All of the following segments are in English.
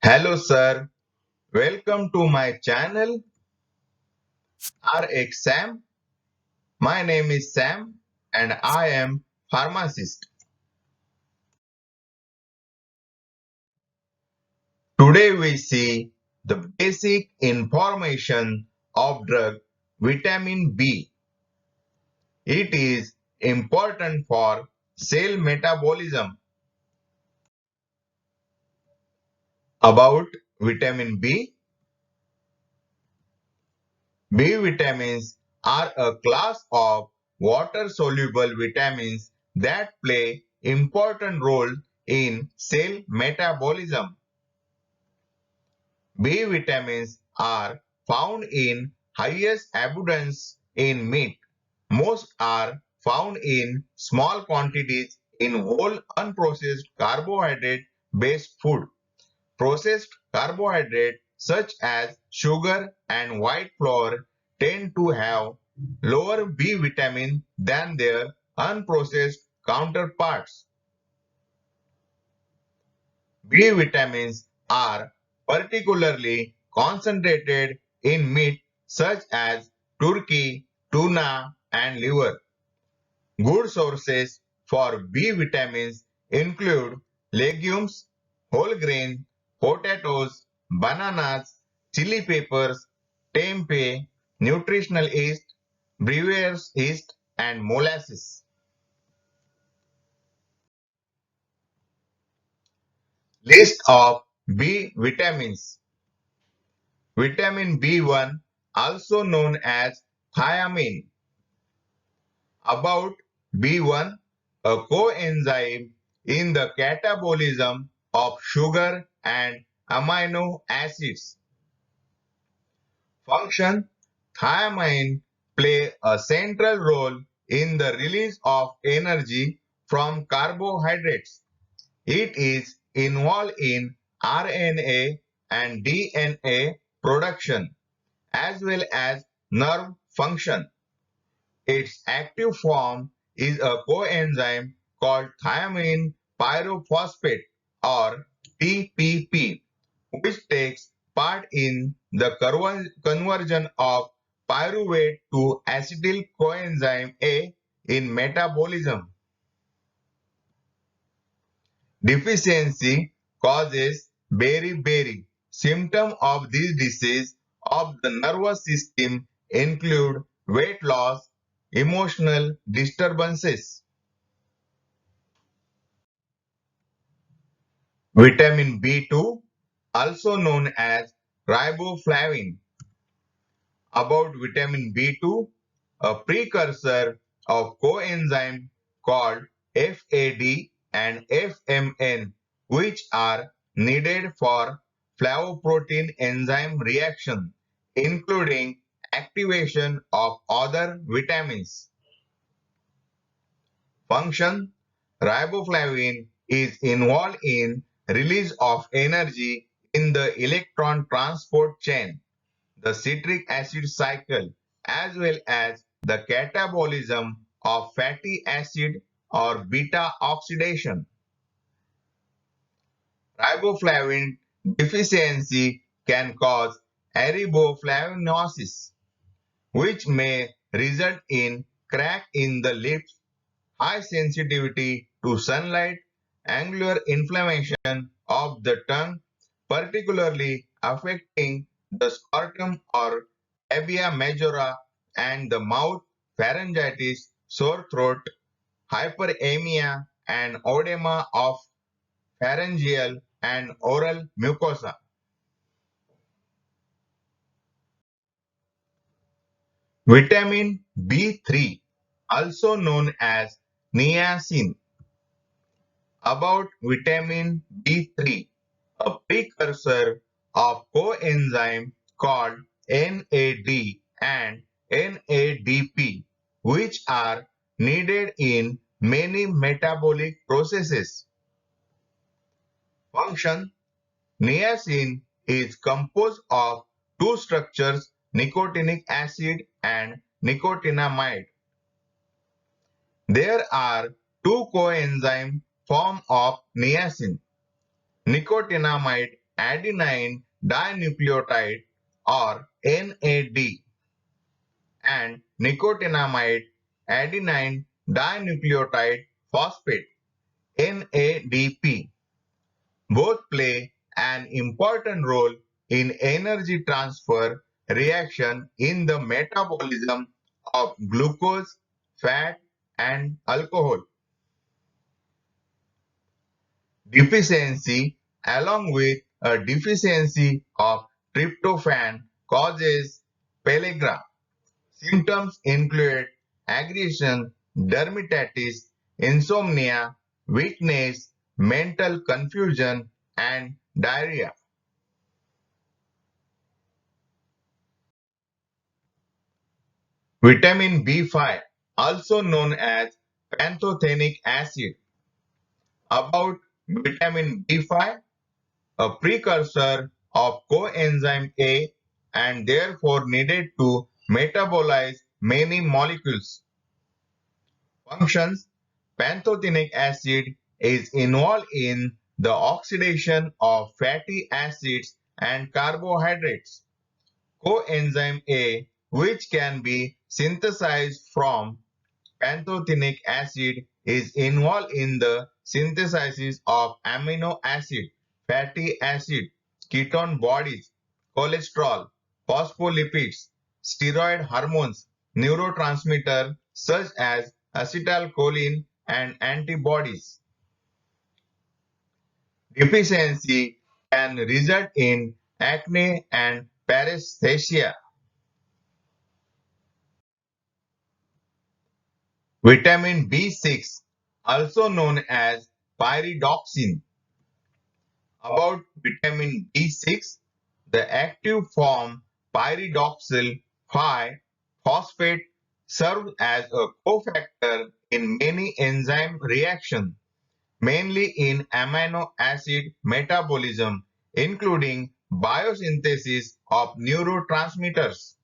Hello sir, welcome to my channel RX Sam. My name is Sam and I am pharmacist. Today we see the basic information of drug vitamin B. It is important for cell metabolism. About vitamin B, B vitamins are a class of water-soluble vitamins that play important role in cell metabolism. B vitamins are found in highest abundance in meat. Most are found in small quantities in whole unprocessed carbohydrate-based food. Processed carbohydrates such as sugar and white flour tend to have lower B vitamin than their unprocessed counterparts. B vitamins are particularly concentrated in meat such as turkey, tuna, and liver. Good sources for B vitamins include legumes, whole grain, potatoes, bananas, chili peppers, tempeh, nutritional yeast, brewer's yeast, and molasses. List of B vitamins. Vitamin B1, also known as thiamine. About B1, a coenzyme in the catabolism of sugar and amino acids. Function: thiamine play a central role in the release of energy from carbohydrates. It is involved in RNA and DNA production as well as nerve function. Its active form is a coenzyme called thiamine pyrophosphate or TPP, which takes part in the conversion of pyruvate to acetyl coenzyme A in metabolism. Deficiency causes beriberi. Symptoms of this disease of the nervous system include weight loss, emotional disturbances. Vitamin B2, also known as riboflavin. About vitamin B2, a precursor of coenzyme called FAD and FMN, which are needed for flavoprotein enzyme reaction, including activation of other vitamins. Function: riboflavin is involved in release of energy in the electron transport chain, the citric acid cycle, as well as the catabolism of fatty acid or beta oxidation. Riboflavin deficiency can cause erythroblastinosis, which may result in crack in the lips, high sensitivity to sunlight, angular inflammation of the tongue, particularly affecting the scrotum or labia majora, and the mouth, pharyngitis, sore throat, hyperemia, and oedema of pharyngeal and oral mucosa. Vitamin B3, also known as niacin. About vitamin B3, a precursor of coenzyme called NAD and NADP, which are needed in many metabolic processes. Function: niacin is composed of two structures, nicotinic acid and nicotinamide. There are two coenzyme form of niacin, nicotinamide adenine dinucleotide or NAD, and nicotinamide adenine dinucleotide phosphate NADP. Both play an important role in energy transfer reaction in the metabolism of glucose, fat, and alcohol. Deficiency, along with a deficiency of tryptophan, causes pellagra. Symptoms include aggression, dermatitis, insomnia, weakness, mental confusion, and diarrhea. Vitamin B5, also known as pantothenic acid. About vitamin B5, a precursor of coenzyme A and therefore needed to metabolize many molecules. Functions: pantothenic acid is involved in the oxidation of fatty acids and carbohydrates. Coenzyme A, which can be synthesized from pantothenic acid, is involved in the synthesis of amino acid, fatty acid, ketone bodies, cholesterol, phospholipids, steroid hormones, neurotransmitters such as acetylcholine, and antibodies. Deficiency can result in acne and paresthesia. Vitamin B6, also known as pyridoxine. About vitamin B6, the active form pyridoxal 5-phosphate serves as a cofactor in many enzyme reactions, mainly in amino acid metabolism, including biosynthesis of neurotransmitters.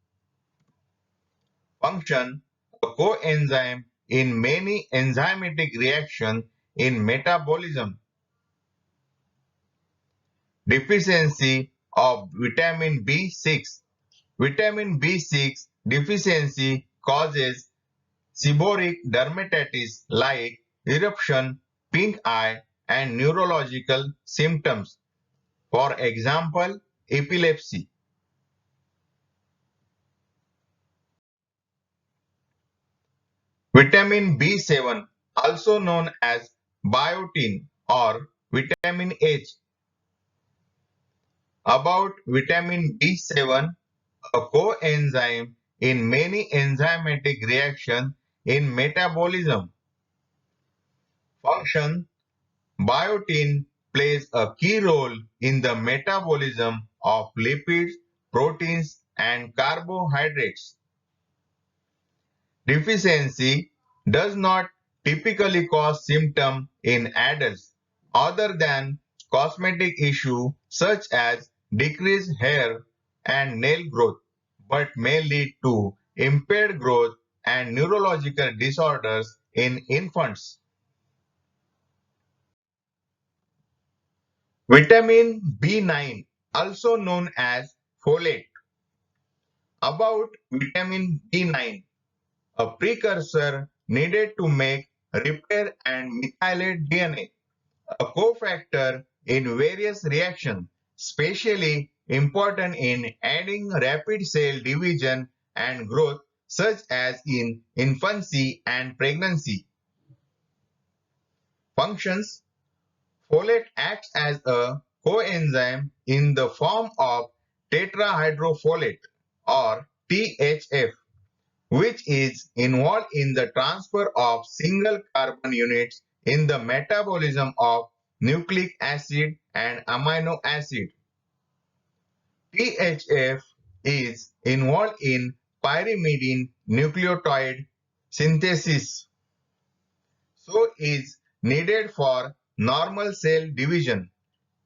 Function: a coenzyme in many enzymatic reactions in metabolism. Deficiency of vitamin B6. Vitamin B6 deficiency causes seborrheic dermatitis like eruption, pink eye, and neurological symptoms. For example, epilepsy. Vitamin B7, also known as biotin or vitamin H. About vitamin B7, a coenzyme in many enzymatic reactions in metabolism. Function: biotin plays a key role in the metabolism of lipids, proteins, and carbohydrates. Deficiency does not typically cause symptoms in adults other than cosmetic issues such as decreased hair and nail growth, but may lead to impaired growth and neurological disorders in infants. Vitamin B9, also known as folate. About vitamin B9, a precursor needed to make repair and methylate DNA, a cofactor in various reactions, especially important in aiding rapid cell division and growth, such as in infancy and pregnancy. Functions: folate acts as a coenzyme in the form of tetrahydrofolate or THF, which is involved in the transfer of single carbon units in the metabolism of nucleic acid and amino acid. THF is involved in pyrimidine nucleotide synthesis, so is needed for normal cell division,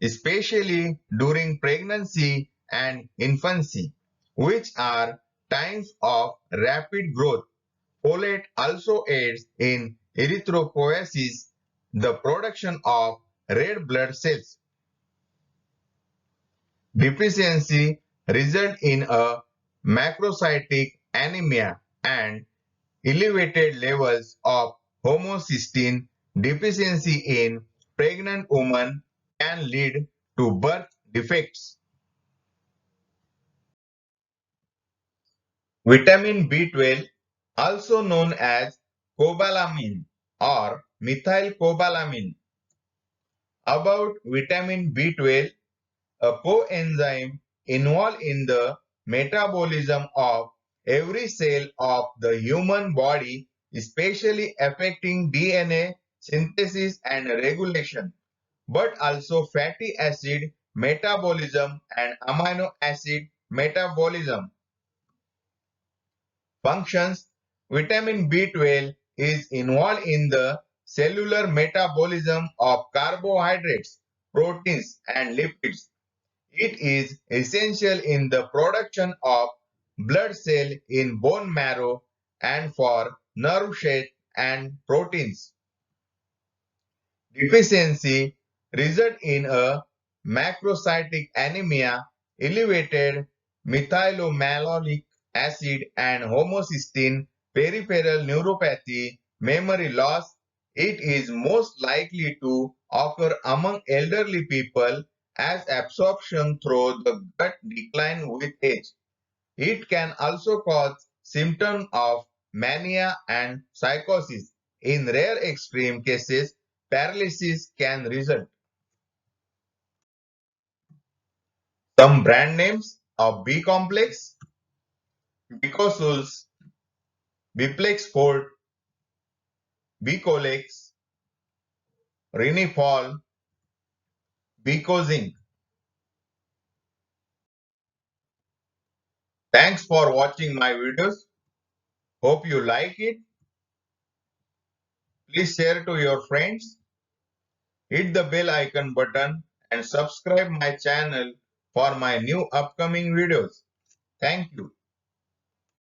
especially during pregnancy and infancy, which are times of rapid growth. Folate also aids in erythropoiesis, the production of red blood cells. deficiency result in a macrocytic anemia and elevated levels of homocysteine. Deficiency in pregnant women can lead to birth defects. Vitamin B12, also known as cobalamin or methylcobalamin. About vitamin B12, a coenzyme involved in the metabolism of every cell of the human body, especially affecting DNA synthesis and regulation, but also fatty acid metabolism and amino acid metabolism. Functions: vitamin B12 is involved in the cellular metabolism of carbohydrates, proteins, and lipids. It is essential in the production of blood cell in bone marrow and for nerve sheath and proteins. Deficiency result in a macrocytic anemia, elevated methylmalonic acid and homocysteine, peripheral neuropathy, memory loss. It is most likely to occur among elderly people as absorption through the gut decline with age. It can also cause symptoms of mania and psychosis. In rare extreme cases, paralysis can result. Some brand names of B complex: Bicosuls, Biplex Fort, Bicolex, Rinifol, Bicozing. Thanks for watching my videos. Hope you like it. Please share to your friends. Hit the bell icon button and subscribe my channel for my new upcoming videos. Thank you.